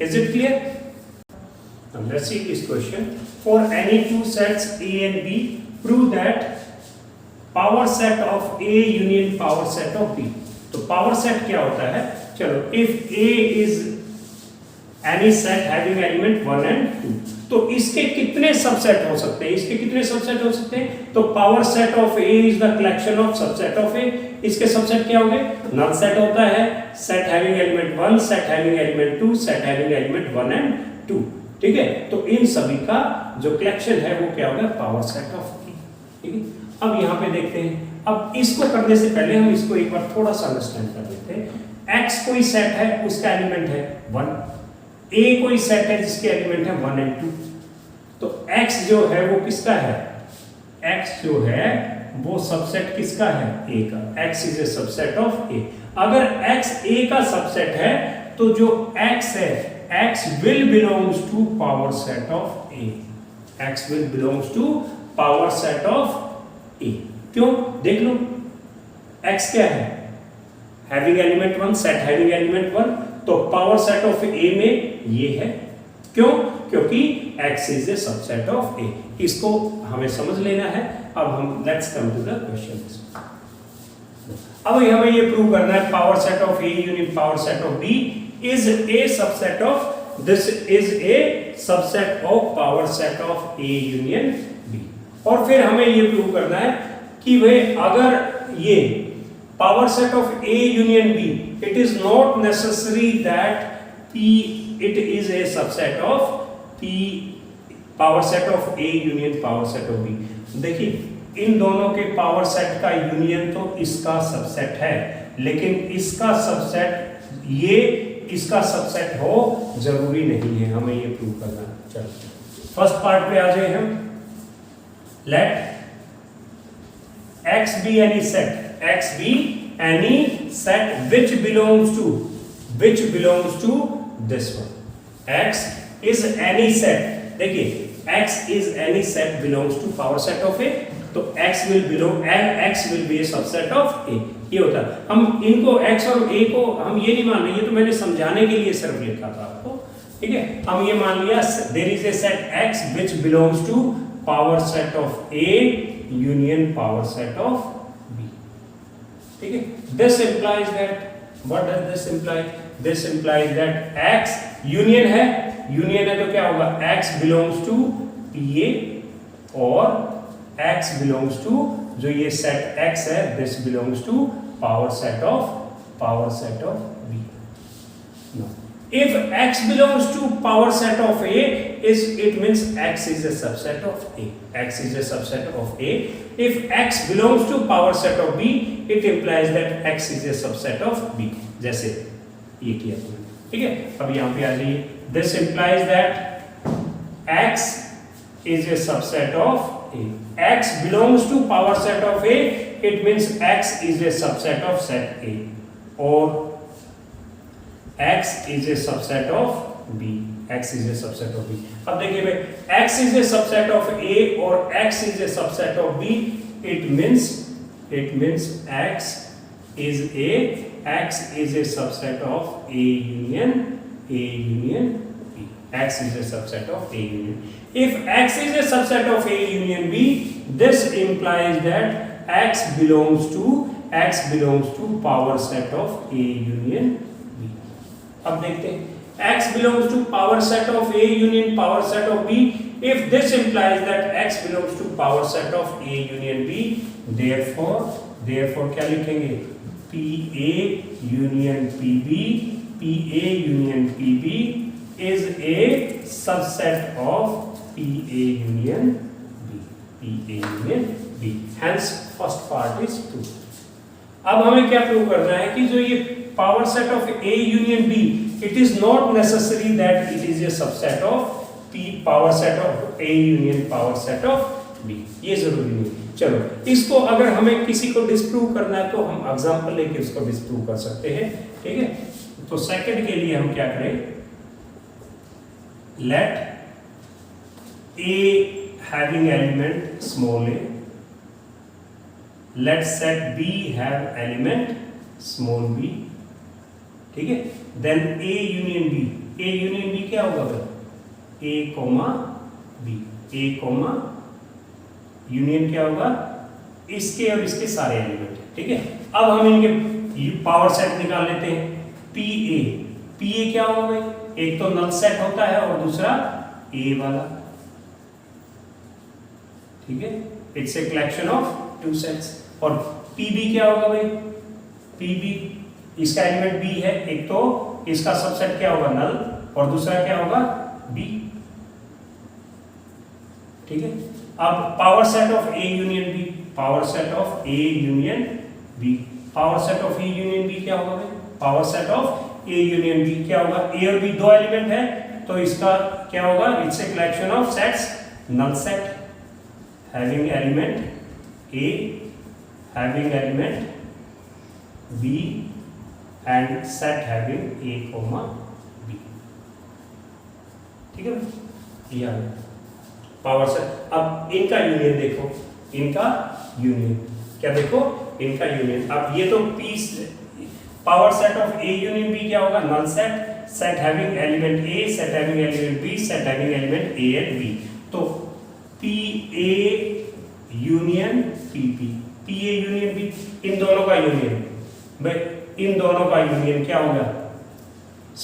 is it clear? Now let's see this question. For any two sets A and B, prove that power set of A union power set of B. तो power set क्या होता है? चलो, if A is any set having element 1 and 2, तो इसके कितने सबसेट हो सकते हैं? तो power set of A is the collection of subset of A. इसके सबसेट क्या होंगे? null set होता है, set having element 1, set having element 2, set having element 1 and 2. ठीक है, तो इन सभी का जो कलेक्शन है वो क्या होगा, पावर सेट ऑफ A। ठीक है, अब यहाँ पे देखते हैं। अब इसको करने से पहले हम इसको एक बार थोड़ा सा अंडरस्टैंड कर लेते हैं। X कोई सेट है, उसका एलिमेंट है 1, A कोई सेट है जिसके एलिमेंट है 1 and 2, तो X जो है वो किसका है, x जो है वो सबसेट किसका है, a का। x is a subset of a। अगर x a का सबसेट है तो जो x है x will belongs to power set of a। x will belongs to power set of a। क्यों, देख लो x क्या है, having element 1, set having element 1, तो पावर सेट ऑफ a में ये है। क्यों, क्योंकि x is a subset of a। इसको हमें समझ लेना है। अब हम let's come to the question. अब हमें ये प्रूव करना है power set of a union power set of b is a subset of, this is a subset of power set of a union b। और फिर हमें ये प्रूव करना है कि भाई अगर ये power set of a union b, it is not necessary that p it is a subset of p power set of a union power set of b। देखिए इन दोनों के पावर सेट का यूनियन तो इसका सबसेट है, लेकिन इसका सबसेट ये इसका सबसेट हो जरूरी नहीं है, हमें ये प्रूव करना है। चलो फर्स्ट पार्ट पे आ जाए हम। Let x be any set, x be any set which belongs to this one। x is any set, देखिए x is any set belongs to power set of a, तो x will belong and x will be a subset of a। ये होता है। हम इनको x और a को हम ये नहीं मान रहे, ये तो मैंने समझाने के लिए सिर्फ लिखा था आपको, ठीक है। हम ये मान लिया there is a set x which belongs to power set of a union power set of b, ठीक है। This implies that, what does this imply? This implies that x union है तो क्या होगा, x belongs to pa और x belongs to जो ये सेट x है this belongs to power set of b। No. If x belongs to power set of a it means x is a subset of a। x is a subset of a। If x belongs to power set of b it implies that x is a subset of b। जैसे ये किया तुमने, ठीक है। अब यहाँ पे आ जाइए, this implies that x is a subset of a। x belongs to power set of a it means x is a subset of set a, or x is a subset of b। x is a subset of b। अब देखिए भाई x is a subset of a और x is a subset of b, it means x is a subset of a union b। x is a subset of a union। If x is a subset of a union b, this implies that x belongs to power set of a union b। अब देखते हैं x belongs to power set of a union power set of b। If this implies that x belongs to power set of a union b, therefore क्या लिखेंगे, pa union pb is a subset of pa union b। Hence first part is true। अब हमें क्या प्रूव करना है कि जो ये power set of a union b, it is not necessary that it is a subset of p power set of a union power set of b। ये जरूरी नहीं। चलो इसको अगर हमें किसी को डिस्प्रूव करना है तो हम एग्जांपल लेके इसको डिस्प्रूव कर सकते हैं, ठीक है। तो सेकंड के लिए हम क्या करें, let a having element small a, let set b have element small b, ठीक है। then a union b क्या होगा फिर, a comma b, a comma union क्या होगा, इसके और इसके सारे एलिमेंट, ठीक है। अब हम इनके पावर सेट निकाल लेते हैं। pa क्या होगा भाई, एक तो नल सेट होता है और दूसरा a वाला, ठीक है। It's a collection of two sets. और pb क्या होगा भाई, pb इसका एलिमेंट b है, एक तो इसका सबसेट क्या होगा नल और दूसरा क्या होगा b, ठीक है। अब power set of a union b, power set of a union b, power set of a union b क्या होगा भाई, power set of a union b क्या होगा, a और b दो एलिमेंट है तो इसका क्या होगा, it's a collection of sets null set, having element A, having element B and set having A, B. ठीक है, यह पावर सेट। अब इनका यूनियन देखो, इनका यूनियन क्या देखो, इनका यूनियन। अब ये तो पीस power set of A union B क्या होगा, null set, set having element A, set having element B, set having element A and B. तो P A union P B, P A union B, इन दोनों का यूनियन, भाई इन दोनों का यूनियन क्या होगा,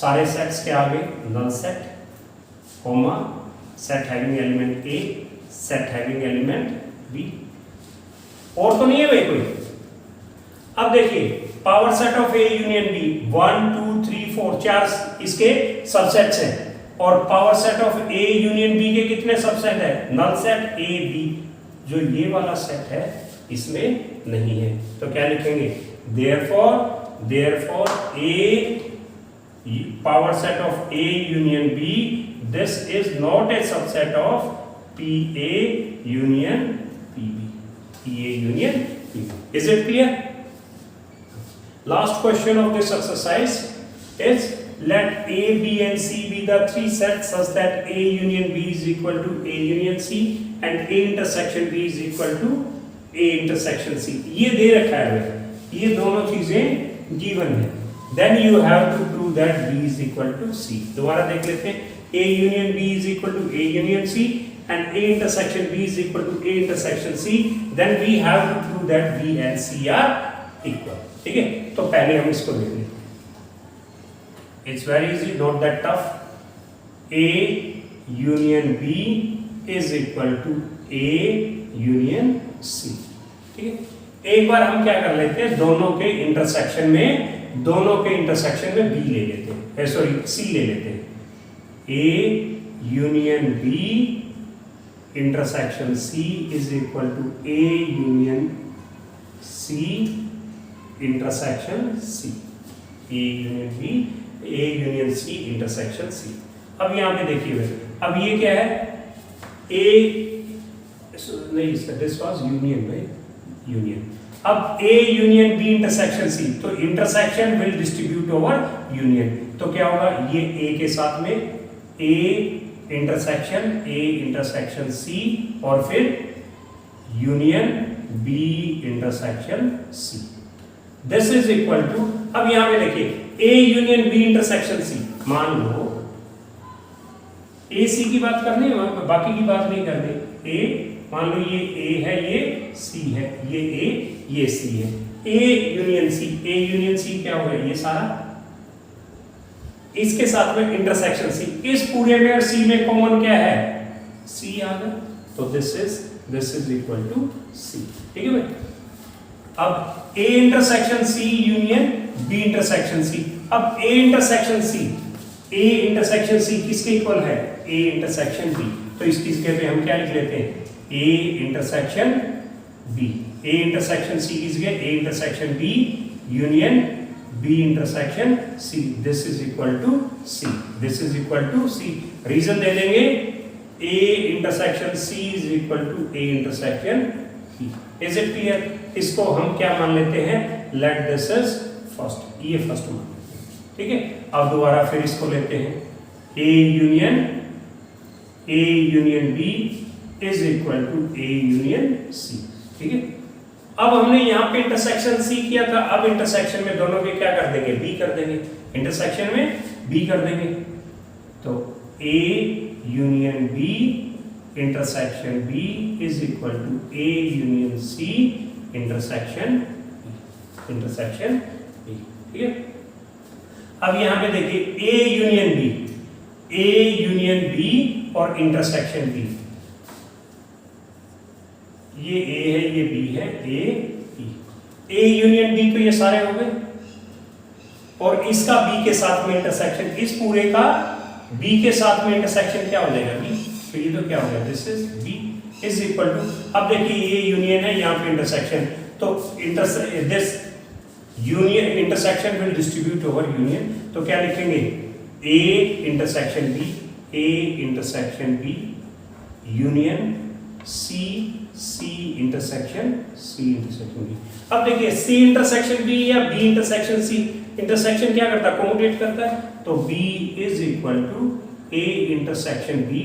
सारे सेट्स के आगे null set, comma set having element A, set having element B. और तो नहीं है भाई कोई। अब देखिए power set of A union B 1 2 3 4 4 इसके सबसेट्स हैं, और power set of A union B के कितने सबसेट है, नल सेट ए बी। जो ये वाला सेट है इसमें नहीं है, तो क्या लिखेंगे, therefore a power set of A union B, this is not a subset of PA union PB. PA union PB. Is it clear? Last question of this exercise is let A, B and C be the three sets such that A union B is equal to A union C and A intersection B is equal to A intersection C. ये दे रखा है, ये दोनों चीजें given है। Then you have to prove that B is equal to C. दोबारा देख लेते हैं, A union B is equal to A union C and A intersection B is equal to A intersection C, then we have to prove that B and C are equal. ठीक है, तो पहले हम इसको देख लेते हैं। It's very easy, not that tough. A union B is equal to A union C. ठीक है, एक बार हम क्या कर लेते हैं, दोनों के इंटरसेक्शन में B ले लेते हैं, सॉरी C ले लेते हैं। A union B intersection C is equal to A union C intersection C. A union B, A union C intersection C. अब यहाँ पे देखिए, अब ये क्या है, A नहीं, this was union, right? Union. अब A union B intersection C, तो intersection will distribute over union, तो क्या होगा, ये A के साथ में A intersection C और फिर union B intersection C. This is equal to, अब यहां पे देखिए A union B intersection C, मान लो AC की बात करनी है, बाकी की बात नहीं करनी। A मान लो ये A है, ये C है, ये A ये C है। A यूनियन C क्या होगा, ये सारा इसके साथ में इंटरसेक्शन C, इस पूरे में और C में कॉमन क्या है, C आ गया, तो this is equal to C। ठीक है भाई, अब A intersection C union B intersection C। अब A इंटरसेक्शन C किसके इक्वल है, A इंटरसेक्शन B, तो इसकी जगह पे हम क्या लिख लेते हैं, A intersection B। A intersection C की जगह A intersection B union B intersection C. This is equal to C. Reason दे देंगे, A intersection C is equal to A intersection B. Is it clear? इसको हम क्या मान लेते हैं, let this is first, ये फर्स्ट मान लेते हैं। ठीक है, अब दोबारा फिर इसको लेते हैं, A union B is equal to A union C। ठीक है, अब हमने यहाँ पे इंटरसेक्शन C किया था, अब इंटरसेक्शन में दोनों के क्या कर देंगे, B कर देंगे, इंटरसेक्शन में B कर देंगे, तो A union B intersection B is equal to A union C intersection B। ठीक है, अब यहाँ पे देखिए A यूनियन B और इंटरसेक्शन B, ये A है, ये B है, A यूनियन B, तो ये सारे हो गए, और इसका B के साथ में इंटरसेक्शन, इस पूरे का B के साथ में इंटरसेक्शन क्या हो जाएगा, B, तो ये तो क्या हो गया, this is B is equal to, अब देखिए ये यूनियन है, यहाँ पे इंटरसेक्शन, तो this union intersection will distribute over union, तो क्या लिखेंगे, A intersection B union C C intersection B. अब देखिए सी इंटरसेक्शन बी या बी इंटरसेक्शन सी, इंटरसेक्शन क्या करता है, कोमोडेट करता है, तो B is equal to A intersection B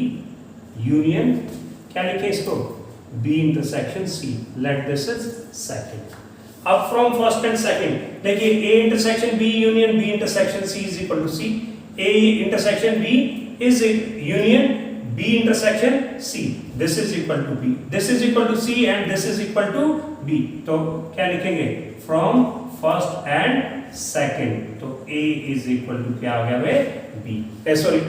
union, क्या लिखे इसको, B intersection C, let this is second. अब फ्रॉम फर्स्ट एंड सेकंड देखिए A intersection B union B intersection C is equal to C, A intersection B is union B intersection C, this is equal to B, this is equal to C and this is equal to B, तो क्या लिखेंगे, from first and second, तो A is equal to क्या आ गया वे B, sorry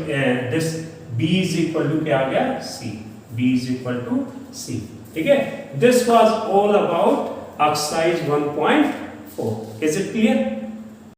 this B is equal to क्या आ गया C, B is equal to C, ठीक है। This was all about exercise 1.4, is it clear?